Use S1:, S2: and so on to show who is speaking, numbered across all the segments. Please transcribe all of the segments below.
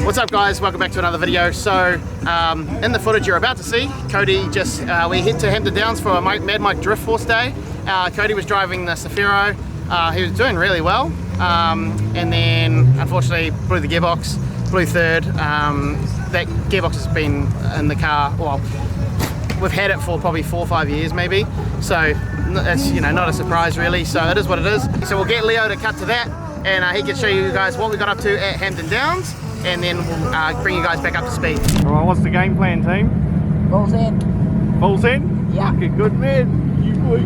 S1: What's up guys, welcome back to another video. So in the footage you're about to see, Cody just, we hit to Hampton Downs for a Mad Mike Drift Force day. Cody was driving the Safiro, he was doing really well, and then unfortunately blew the gearbox, blew third. That gearbox has been in the car, well, we've had it for probably 4 or 5 years maybe, so it's, you know, not a surprise really, so it is what it is. So we'll get Leo to cut to that, and he can show you guys what we got up to at Hampton Downs, and then we'll bring you guys back up to speed. Alright, what's the game plan, team?
S2: Full send.
S1: Full send?
S2: Yeah.
S1: Fucking good man, you boy.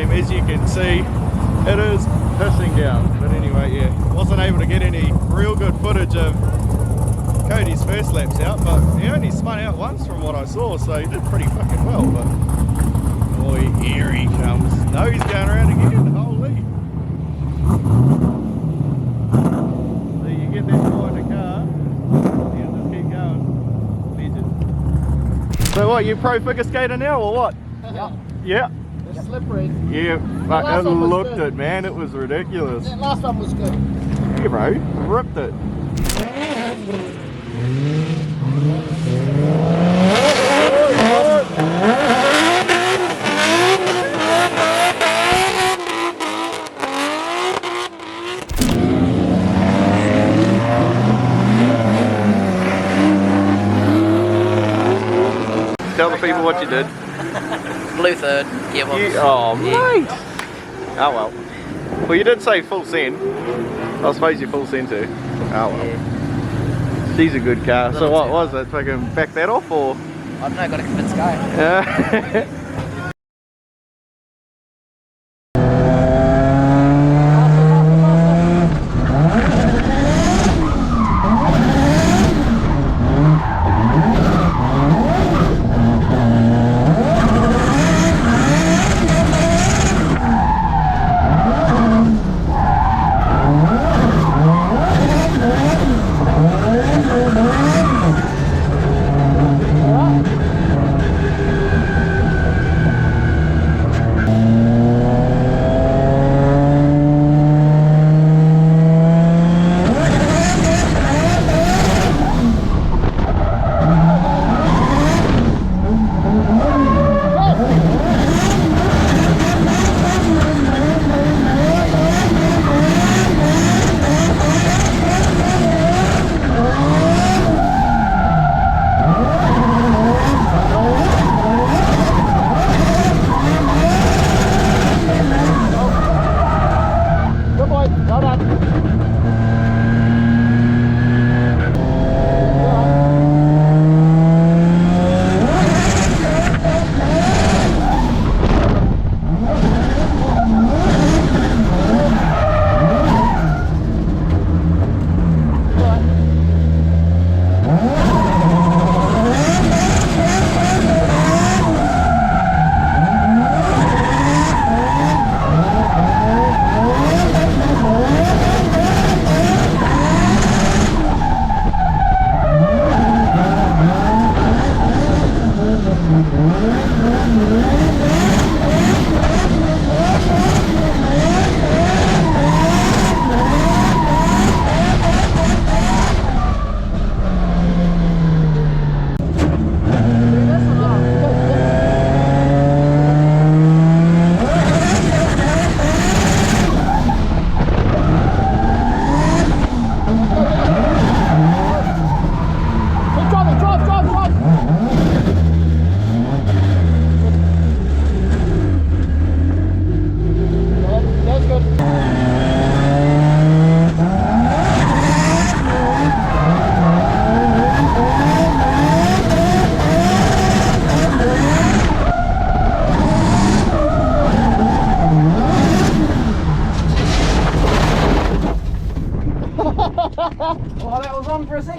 S1: As you can see, it is pissing down, but anyway, yeah, wasn't able to get any real good footage of Cody's first laps out, but he only spun out once from what I saw, so he did pretty fucking well. But boy, here he comes. No, he's going around again. Holy! So you get that guy in the car, and just keep going. Legend. So what, you pro figure skater now or what?
S2: Yeah.
S1: Yeah.
S2: Slippery.
S1: Yeah, I looked it, man. It was ridiculous.
S2: That last one was good.
S1: Yeah, bro, ripped it. Tell the people what you did.
S2: Blue third, gearbox.
S1: Oh, mate! Oh well. Well, you did say full send. I suppose you full send too. Oh well. Yeah. She's a good car. So what was it? Fucking back that off or?
S2: I don't know, gotta convince Guy.
S1: Yeah.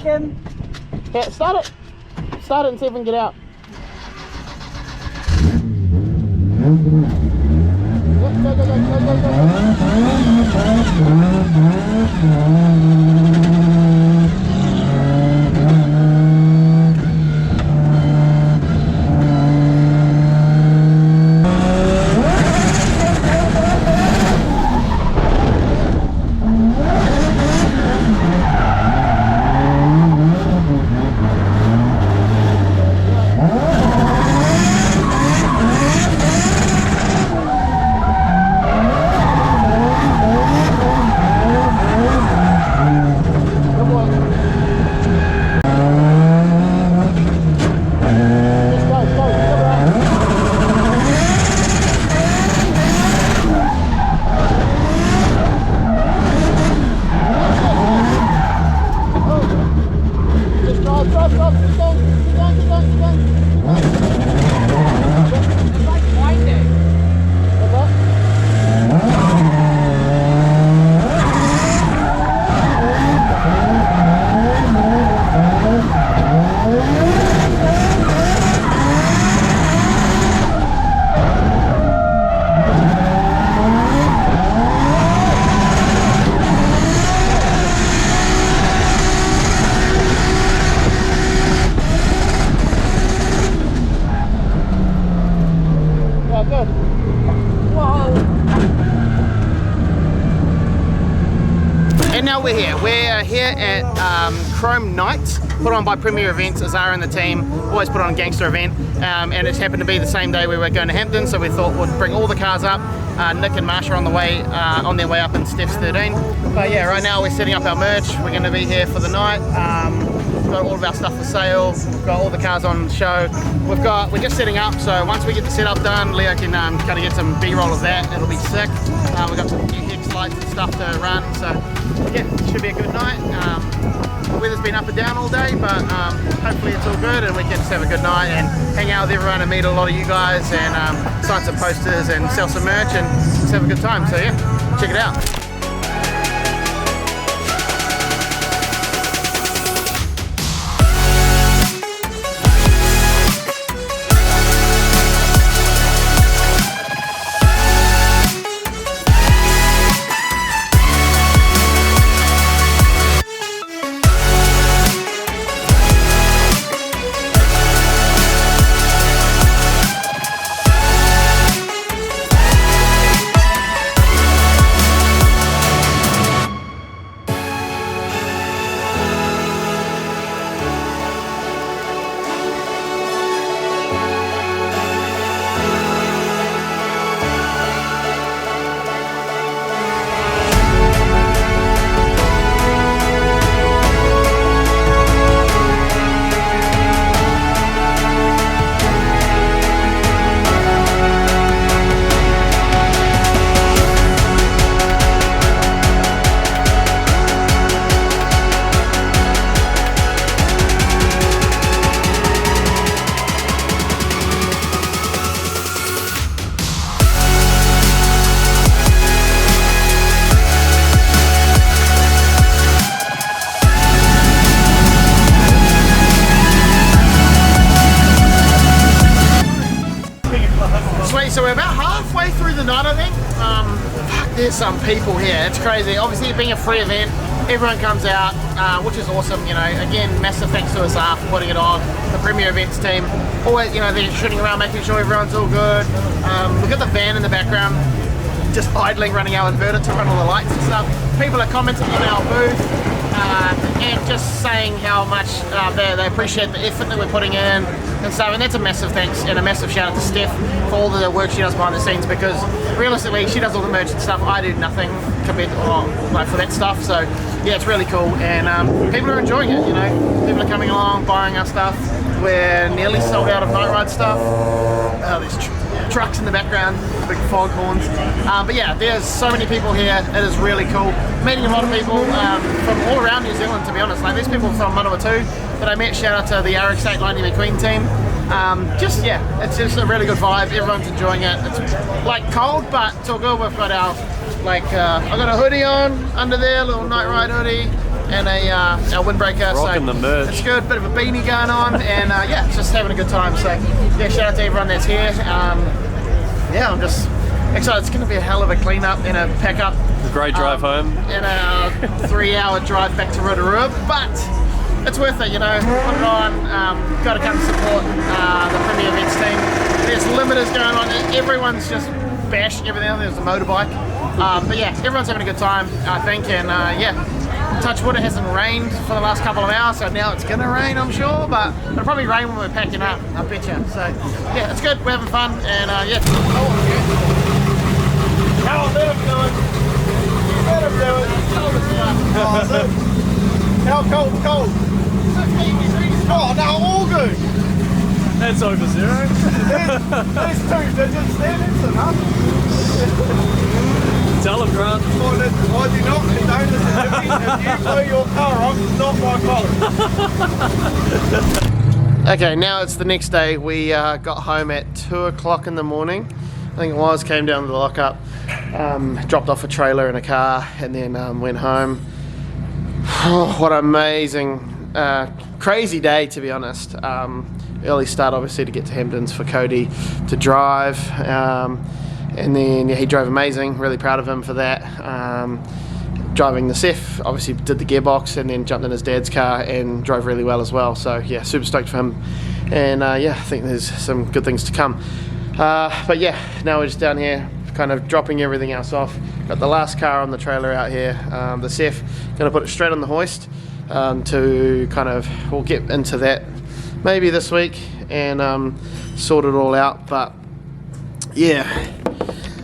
S1: second. Yeah, start it. Start it and see if we can get out. Yep, go, go, go, go, go, go. And now we're here. We're here at Chrome Night, put on by Premier Events. Azara and the team always put on a gangster event, and it's happened to be the same day we were going to Hampton, so we thought we'd bring all the cars up. Nick and Marsha on their way up in Steph's 13. But yeah, right now we're setting up our merch. We're going to be here for the night. We've got all of our stuff for sale. We've got all the cars on show. We're just setting up, so once we get the setup done, Leo can kind of get some B-roll of that. It'll be sick. We've got some new hex lights and stuff to run, so yeah, it should be a good night. The weather's been up and down all day, but hopefully it's all good and we can just have a good night and hang out with everyone and meet a lot of you guys and sign some posters and sell some merch and just have a good time. So yeah, check it out. So we're about halfway through the night, I think. Fuck, there's some people here. It's crazy. Obviously, being a free event, everyone comes out, which is awesome. You know, again, massive thanks to Azara for putting it on. The Premier Events team, always, you know, they're shooting around, making sure everyone's all good. Look at the van in the background, just idling, running our inverter to run all the lights and stuff. People are commenting on our booth. And just saying how much they appreciate the effort that we're putting in and stuff, and that's a massive thanks and a massive shout out to Steph for all the work she does behind the scenes, because realistically she does all the merch and stuff. I do nothing compared to like for that stuff, so yeah, it's really cool, and people are enjoying it. You know, people are coming along, buying our stuff. We're nearly sold out of night ride stuff. There's trucks in the background, big fog horns. But yeah, there's so many people here. It is really cool. Meeting a lot of people from all around New Zealand, to be honest. Like, there's people from Manawatu that I met. Shout out to the RX-8 Lightning McQueen team. Just, yeah, it's just a really good vibe. Everyone's enjoying it. It's like cold, but it's all good. We've got our, like, I've got a hoodie on under there, a little night ride hoodie. and our windbreaker.
S3: Rocking the merch.
S1: It's good, bit of a beanie going on, and yeah, just having a good time. So yeah, shout out to everyone that's here. Yeah, I'm just excited. It's going to be a hell of a clean up and a pack up.
S3: A great drive home.
S1: And a 3-hour drive back to Rotorua, but it's worth it, you know. Put it on. Got to come support the Premier Events team. There's limiters going on. Everyone's just bashing everything. There's a motorbike. But yeah, everyone's having a good time, I think, and yeah, touch wood, it hasn't rained for the last couple of hours, so now it's gonna rain, I'm sure, but it'll probably rain when we're packing up, I bet you. So yeah, it's good, we're having fun, and yeah. How are they doing? Let them do it. How cold's cold? 16 degrees. Oh no, all good.
S3: That's over zero.
S1: There's 2 digits there, that's enough.
S3: Tell him, Grant.
S1: I do not condone this activity. If you blow your car off, it's not my fault. Okay, now it's the next day. We got home at 2 o'clock in the morning. I think it was, came down to the lockup, dropped off a trailer and a car, and then went home. Oh, what an amazing, crazy day, to be honest. Early start, obviously, to get to Hamptons for Cody to drive. And then yeah, he drove amazing, really proud of him for that. Driving the Ceph, obviously did the gearbox and then jumped in his dad's car and drove really well as well. So yeah, super stoked for him. And yeah, I think there's some good things to come. But yeah, now we're just down here kind of dropping everything else off. Got the last car on the trailer out here, the Ceph. Gonna put it straight on the hoist to kind of, we'll get into that maybe this week and sort it all out. But yeah,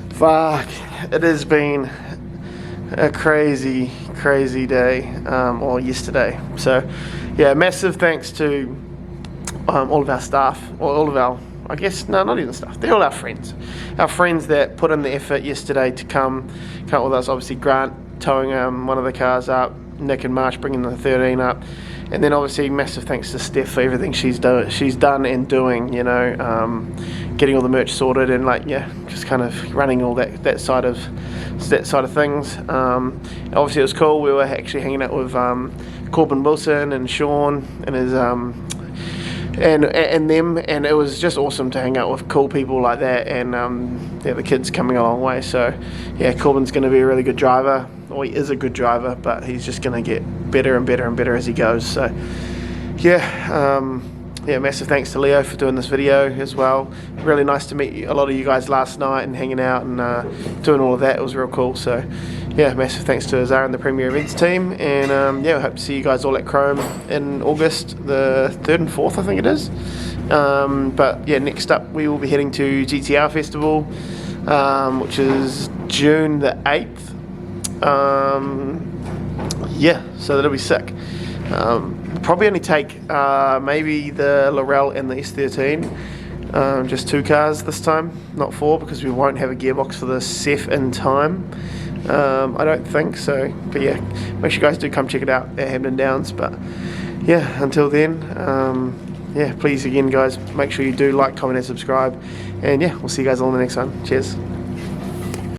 S1: fuck, it has been a crazy day, or yesterday. So yeah, massive thanks to all of our staff, or all of our, I guess, no, not even staff, they're all our friends that put in the effort yesterday to come with us. Obviously Grant towing one of the cars up, Nick and Marsh bringing the 13 up, and then obviously massive thanks to Steph for everything she's done and doing, you know, getting all the merch sorted and like, yeah, just kind of running all that side of things. Obviously it was cool. We were actually hanging out with Corbin Wilson and Sean and his and them, and it was just awesome to hang out with cool people like that, and yeah, the kid's coming a long way. So yeah, Corbin's going to be a really good driver. Well, he is a good driver, but he's just going to get better and better and better as he goes. So yeah, yeah, massive thanks to Leo for doing this video as well. Really nice to meet a lot of you guys last night and hanging out and doing all of that. It was real cool. So yeah, massive thanks to Azar and the Premier Events team, and yeah, I hope to see you guys all at Chrome in August the 3rd and 4th, I think it is. But yeah, next up we will be heading to GTR Festival, which is June the 8th. Yeah, so that'll be sick. Probably only take maybe the Laurel and the S13, just 2 cars this time, not 4, because we won't have a gearbox for the Ceph in time. I don't think so, but yeah, make sure you guys do come check it out at Hampton Downs. But yeah, until then, yeah, please again guys, make sure you do like, comment and subscribe, and yeah, we'll see you guys all in the next one. Cheers.